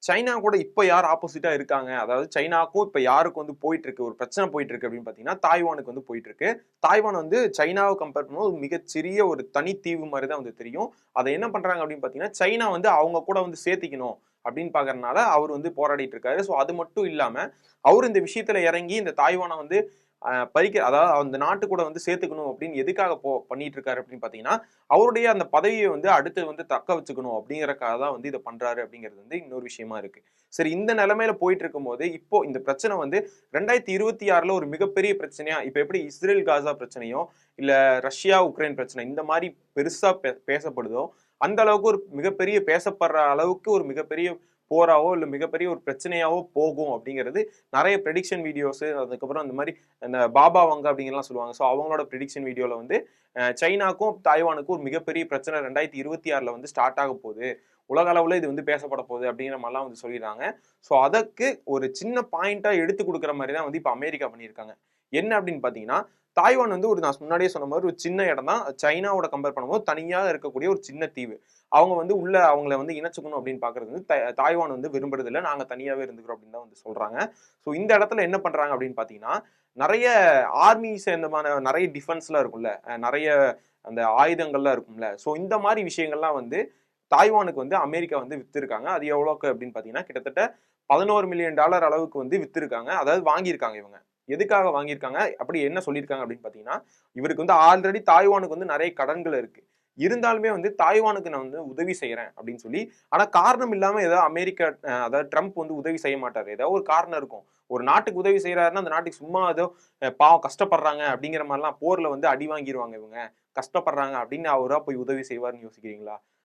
China கூட இப்ப யார் ஆப்போசிட்டா இருக்காங்க? அதாவது சைனாக்கும் இப்ப யாருக்கு வந்து போயிட்டு இருக்கு, ஒரு பிரச்சனை போயிட்டு இருக்கு அப்படின்னு பார்த்தீங்கன்னா, தாய்வானுக்கு வந்து போயிட்டு இருக்கு. தாய்வான் வந்து சைனாவ கம்பேர் பண்ணும்போது ஒரு மிகச்சிறிய ஒரு தனித்தீவு மாரி தான் வந்து தெரியும். அத என்ன பண்றாங்க அப்படின்னு பார்த்தீங்கன்னா, சைனா வந்து அவங்க கூட வந்து சேர்த்துக்கணும் அப்படின்னு பார்க்கறனால அவர் வந்து போராடிட்டு இருக்காரு. ஸோ அது மட்டும் இல்லாம, அவரு இந்த விஷயத்துல இறங்கி இந்த தாய்வான வந்து அதாவது அந்த நாட்டு கூட வந்து சேர்த்துக்கணும் அப்படின்னு எதுக்காக பண்ணிட்டு இருக்காரு அப்படின்னு பார்த்தீங்கன்னா, அவருடைய அந்த பதவிய வந்து அடுத்து வந்து தக்க வச்சுக்கணும் அப்படிங்கிறக்காக தான் வந்து இத பண்றாரு அப்படிங்கிறது வந்து இன்னொரு விஷயமா இருக்கு. சரி இந்த நிலைமையில போயிட்டு இருக்கும்போது, இப்போ இந்த பிரச்சனை வந்து 2026ல ஒரு மிகப்பெரிய பிரச்சனையா இப்ப எப்படி இஸ்ரேல் காசா பிரச்சனையோ, இல்ல ரஷ்யா உக்ரைன் பிரச்சனை இந்த மாரி பெருசா பேசப்படுதோ, அந்த அளவுக்கு ஒரு மிகப்பெரிய பேசப்படுற அளவுக்கு ஒரு மிகப்பெரிய போராவோ, இல்ல மிகப்பெரிய ஒரு பிரச்சனையாவோ போகும் அப்படிங்கிறது நெறைய பிரெடிக்ஷன் வீடியோஸ் அதுக்கப்புறம் இந்த மாரி இந்த பாபா வங்க அப்படிங்கலாம் சொல்லுவாங்க. ஸோ அவங்களோட பிரெடிக்ஷன் வீடியோல வந்து சைனாக்கும், தாய்வானுக்கும் ஒரு மிகப்பெரிய பிரச்சனை 2026ல வந்து ஸ்டார்ட் ஆக போகுது. உலக அளவுல இது வந்து பேசப்பட போகுது அப்படிங்கிற மாரிலாம் வந்து சொல்லியிருக்காங்க. ஸோ அதற்கு ஒரு சின்ன பாயிண்ட்டா எடுத்து குடுக்குற மாரி தான் வந்து இப்ப அமெரிக்கா பண்ணியிருக்காங்க. என்ன அப்படின்னு பார்த்தீங்கன்னா, தாய்வான் வந்து ஒரு நான் முன்னாடியே சொன்ன மாரி ஒரு சின்ன இடம் தான். சைனாவோட கம்பேர் பண்ணும்போது தனியா இருக்கக்கூடிய ஒரு சின்ன தீவு. அவங்க வந்து உள்ள அவங்கள வந்து இணைச்சுக்கணும் அப்படின்னு பார்க்கறது வந்து தாய்வான் வந்து விரும்புறதில்ல. நாங்க தனியாவே இருந்துக்கிறோம் அப்படின்னு தான் வந்து சொல்றாங்க. ஸோ இந்த இடத்துல என்ன பண்றாங்க அப்படின்னு பார்த்தீங்கன்னா, நெறைய ஆர்மி சேர்ந்தமான நெறைய டிஃபென்ஸ்லாம் இருக்கும்ல. நெறைய அந்த ஆயுதங்கள்லாம் இருக்கும்ல. ஸோ இந்த மாரி விஷயங்கள்லாம் வந்து தாய்வானுக்கு வந்து அமெரிக்கா வந்து வித்திருக்காங்க. அது எவ்வளோக்கு அப்படின்னு பார்த்தீங்கன்னா, கிட்டத்தட்ட $11,000,000 அளவுக்கு வந்து வித்திருக்காங்க. அதாவது வாங்கியிருக்காங்க இவங்க. எதுக்காக வாங்கியிருக்காங்க? அப்படி என்ன சொல்லியிருக்காங்க அப்படின்னு பார்த்தீங்கன்னா, இவருக்கு வந்து ஆல்ரெடி தாய்வானுக்கு வந்து நெறைய கடன்கள் இருக்கு. இருந்தாலுமே வந்து தாய்வானுக்கு நான் வந்து உதவி செய்றேன் அப்படின்னு சொல்லி, ஆனா காரணம் இல்லாம ஏதோ அமெரிக்கா அதாவது ட்ரம்ப் வந்து உதவி செய்ய மாட்டாரு. ஏதாவது ஒரு காரணம் இருக்கும். ஒரு நாட்டுக்கு உதவி செய்றாருன்னா, அந்த நாட்டுக்கு சும்மா ஏதோ பாவம் கஷ்டப்படுறாங்க அப்படிங்கிற மாரிலாம் போர்ல வந்து அடி வாங்கிருவாங்க இவங்க. கஷ்டப்படுறாங்க அப்படின்னு அவரா போய் உதவி செய்வாருன்னு யோசிக்கிறீங்களா?